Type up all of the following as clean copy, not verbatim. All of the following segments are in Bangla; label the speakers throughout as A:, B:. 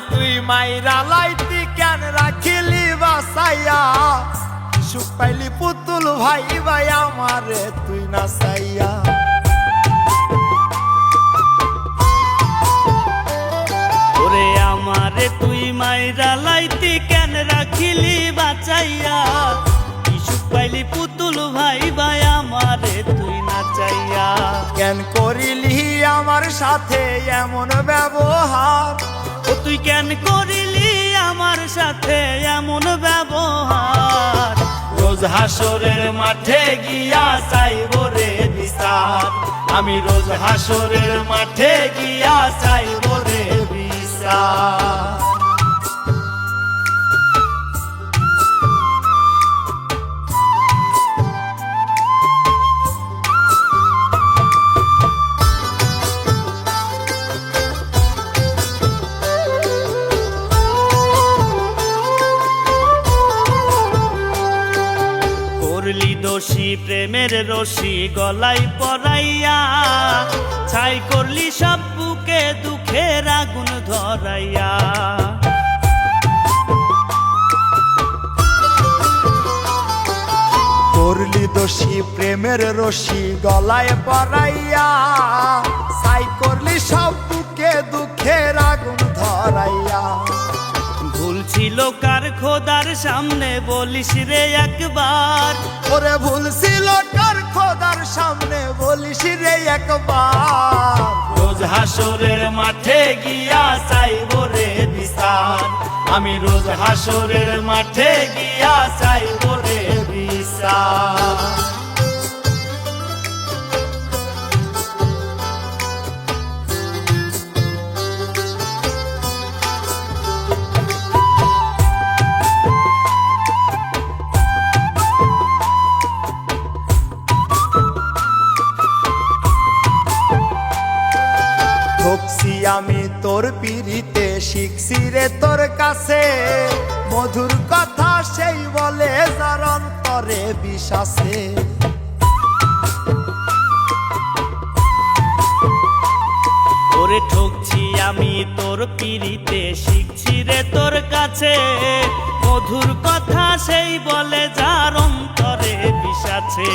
A: তুই মাইরা লাইতি কেন রাখিলি বাসাইয়া সুখ পাইলি পুতুল ভাই ভাই আমারে তুই নাচাইয়া
B: ওরে আমারে তুই মাইরা লাইতি কেন রাখিলি বাঁচাইয়া সুখ পাইলি পুতুল ভাই ভাই আমারে তুই নাচাইয়া
A: কেন করিলি আমার সাথে এমন ব্যবহার
B: ও তুই কেন করিলি আমার সাথে এমন ব্যবহার রোজ হাসরের মাঠে গিয়া চাইব রে বিচার আমি রোজ হাসরের মাঠে গিয়া চাইব রে বিচার করলি দোষী প্রেমের রশি গলায় পরাইয়া ছাই করলি সব বুকে দুঃখের আগুন ধরাইয়া
A: করলি দোষী প্রেমের রশি গলায় পরাইয়া ছাই করলি সব বুকে দুঃখের আগুন ধরাইয়া
B: ভুল ছিল কার খোদার সামনে বলিস রে একবার
A: ওরে ভুল ছিল কার খোদার সামনে বলিস রে একবার
B: রোজ হাসরের মাঠে গিয়া চাইব রে বিচার আমি রোজ হাসরের মাঠে গিয়া চাইব রে বিচার
A: ঠকছি আমি তোর পিড়িতে শিখছি রে তোর কাছে মধুর কথা সেই বলে যার অন্তরে বিশ্বাসে
B: ওরে ঠকছি আমি তোর পিড়িতে শিখছি রে তোর কাছে মধুর কথা সেই বলে যার অন্তরে বিষাছে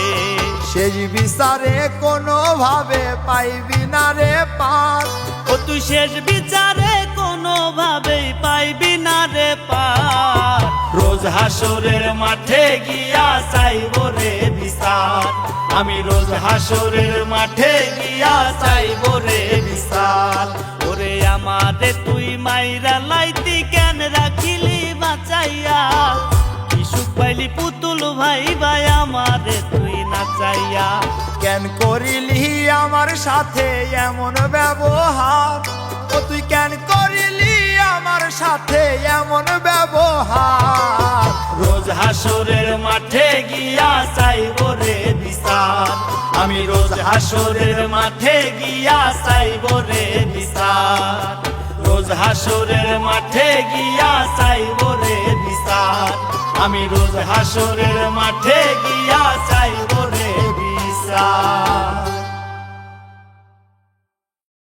A: সেই বিচারে কোনো ভাবে পাইবি না রে পার
B: ও তুই শেষ বিচারে কোনো ভাবেই পাইবি না রে পার রোজ হাসরের মাঠে গিয়া চাইব রে বিচার আমি রোজ হাসরের মাঠে গিয়া চাইব রে বিচার ওরে আমারে তুই মাইরা লাইতি কেন রাখিলি বাঁচাইয়া সুখ পাইলি পুতুল ভাই ভাই আমারে তুই নাচাইয়া
A: কেন করিলি আমার সাথে এমন ব্যবহার ও তুই কেন করিলি আমার সাথে এমন ব্যবহার
B: রোজ হাসরের মাঠে গিয়া চাইব রে বিচার আমি রোজ হাসরের মাঠে গিয়া চাইব রে বিচার রোজ হাসরের মাঠে গিয়া চাইব রে বিচার আমি রোজ হাসরের মাঠে গিয়া